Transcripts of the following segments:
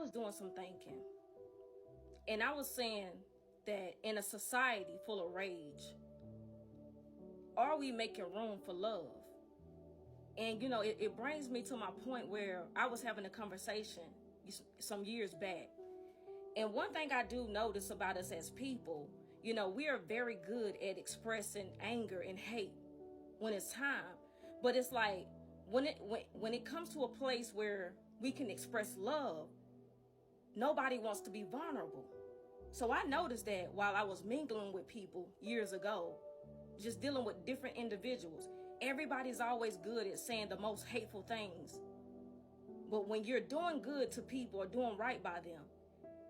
was doing some thinking, and I was saying that in a society full of rage, are we making room for love? And it brings me to my point where I was having a conversation some years back. And one thing I do notice about us as people, we are very good at expressing anger and hate when it's time. But it's like when it comes to a place where we can express love, nobody wants to be vulnerable. So I noticed that while I was mingling with people years ago, just dealing with different individuals, everybody's always good at saying the most hateful things. But when you're doing good to people or doing right by them,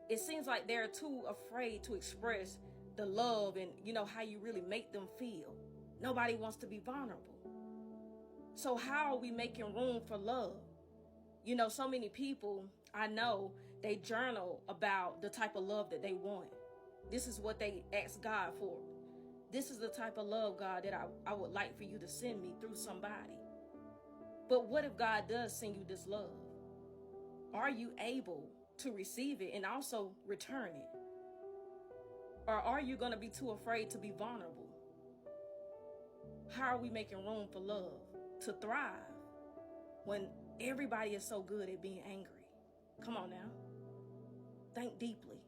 it seems like they're too afraid to express the love and how you really make them feel. Nobody wants to be vulnerable. So how are we making room for love? So many people I know, they journal about the type of love that they want. This is what they ask God for. This is the type of love, God, that I would like for you to send me through somebody. But what if God does send you this love? Are you able to receive it and also return it? Or are you going to be too afraid to be vulnerable? How are we making room for love to thrive when everybody is so good at being angry? Come on now. Think deeply.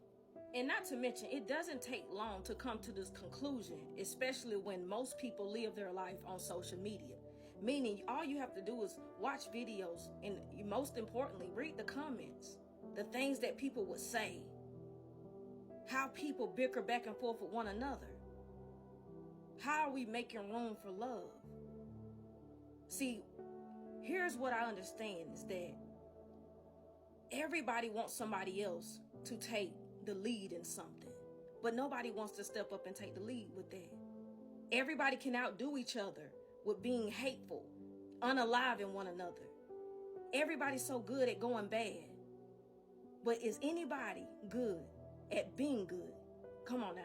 And not to mention, it doesn't take long to come to this conclusion, especially when most people live their life on social media. Meaning, all you have to do is watch videos and, most importantly, read the comments. The things that people would say. How people bicker back and forth with one another. How are we making room for love? See, here's what I understand is that everybody wants somebody else to take the lead in something, but nobody wants to step up and take the lead with that. Everybody can outdo each other with being hateful, unaliving one another. Everybody's so good at going bad. But is anybody good at being good? Come on now.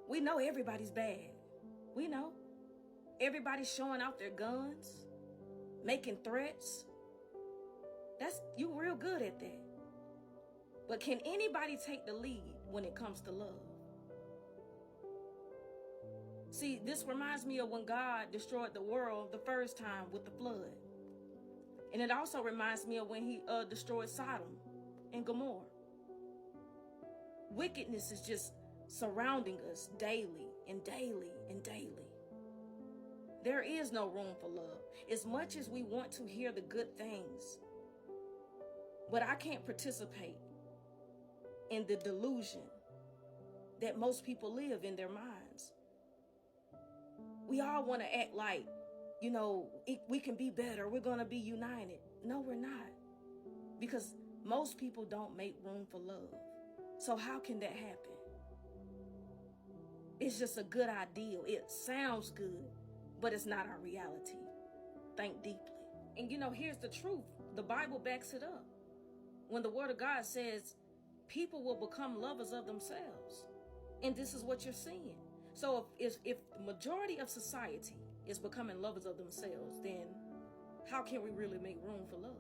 We know everybody's bad. We know. Everybody's showing out their guns, making threats. You real good at that. But can anybody take the lead when it comes to love? See, this reminds me of when God destroyed the world the first time with the flood. And it also reminds me of when he destroyed Sodom and Gomorrah. Wickedness is just surrounding us daily and daily and daily. There is no room for love. As much as we want to hear the good things, but I can't participate in the delusion that most people live in their minds. We all want to act like, we can be better. We're going to be united. No, we're not. Because most people don't make room for love. So how can that happen? It's just a good ideal. It sounds good, but it's not our reality. Think deeply. And here's the truth. The Bible backs it up. When the Word of God says people will become lovers of themselves. And this is what you're seeing. So if the majority of society is becoming lovers of themselves, then how can we really make room for love?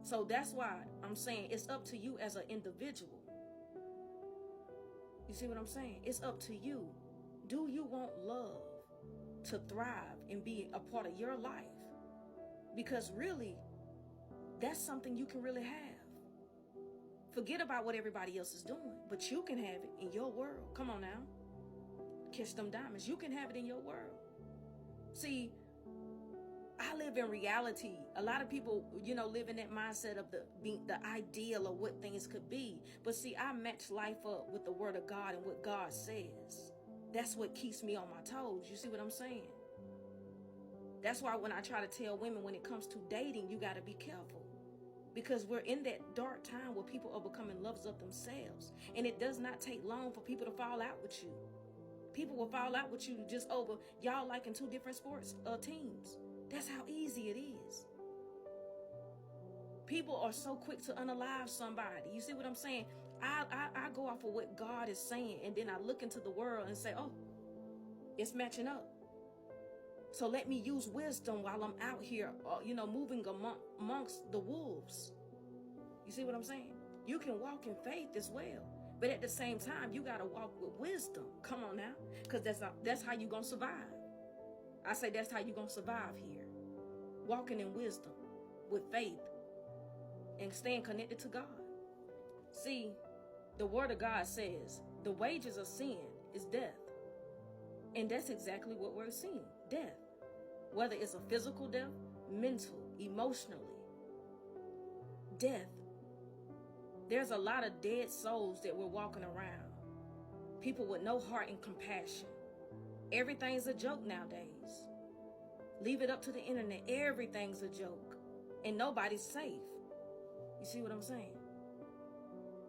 So that's why I'm saying it's up to you as an individual. You see what I'm saying? It's up to you. Do you want love to thrive and be a part of your life? Because really, that's something you can really have. Forget about what everybody else is doing, but you can have it in your world. Come on now. Catch them diamonds. You can have it in your world. See, I live in reality. A lot of people, live in that mindset of the ideal of what things could be. But see, I match life up with the Word of God and what God says. That's what keeps me on my toes. You see what I'm saying? That's why when I try to tell women when it comes to dating, you got to be careful. Because we're in that dark time where people are becoming lovers of themselves. And it does not take long for people to fall out with you. People will fall out with you just over y'all liking two different sports teams. That's how easy it is. People are so quick to unalive somebody. You see what I'm saying? I go off of what God is saying, and then I look into the world and say, oh, it's matching up. So let me use wisdom while I'm out here, moving amongst the wolves. You see what I'm saying? You can walk in faith as well. But at the same time, you got to walk with wisdom. Come on now. Because that's how you're going to survive. I say that's how you're going to survive here. Walking in wisdom, with faith, and staying connected to God. See, the word of God says the wages of sin is death. And that's exactly what we're seeing, death. Whether it's a physical death, mental, emotionally, death. There's a lot of dead souls that we're walking around. People with no heart and compassion. Everything's a joke nowadays. Leave it up to the internet. Everything's a joke. And nobody's safe. You see what I'm saying?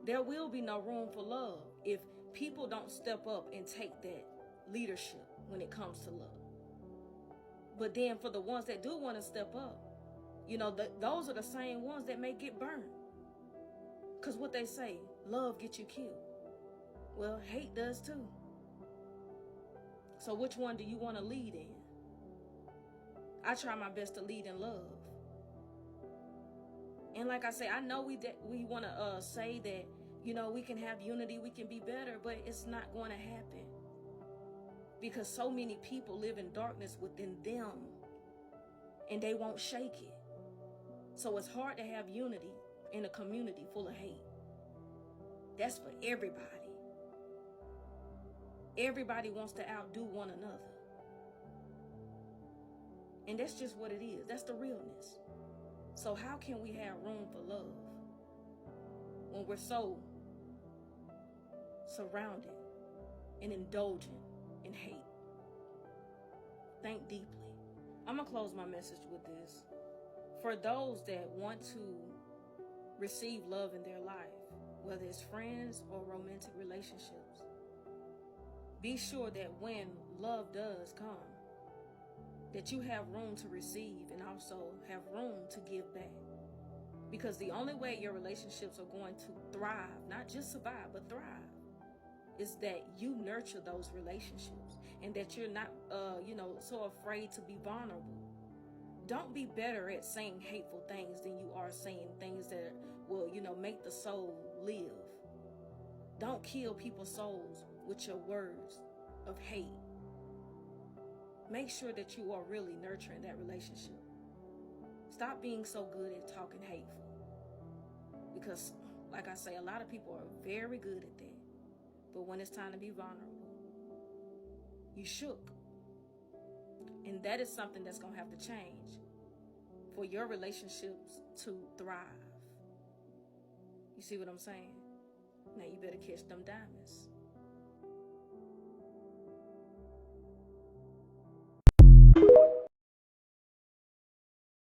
There will be no room for love if people don't step up and take that leadership when it comes to love. But then for the ones that do want to step up, those are the same ones that may get burned. Because what they say, love gets you killed. Well, hate does too. So which one do you want to lead in? I try my best to lead in love. And like I say, I know we want to say that, we can have unity, we can be better, but it's not going to happen. Because so many people live in darkness within them, and they won't shake it. So it's hard to have unity in a community full of hate. That's for everybody. Everybody wants to outdo one another. And that's just what it is. That's the realness. So how can we have room for love when we're so surrounded and indulgent in hate? Think deeply. I'm going to close my message with this. For those that want to receive love in their life, whether it's friends or romantic relationships, be sure that when love does come, that you have room to receive and also have room to give back. Because the only way your relationships are going to thrive, not just survive, but thrive, is that you nurture those relationships and that you're not, so afraid to be vulnerable. Don't be better at saying hateful things than you are saying things that will, make the soul live. Don't kill people's souls with your words of hate. Make sure that you are really nurturing that relationship. Stop being so good at talking hateful. Because, like I say, a lot of people are very good at that. But when it's time to be vulnerable, you shook. And that is something that's going to have to change for your relationships to thrive. You see what I'm saying? Now you better catch them diamonds.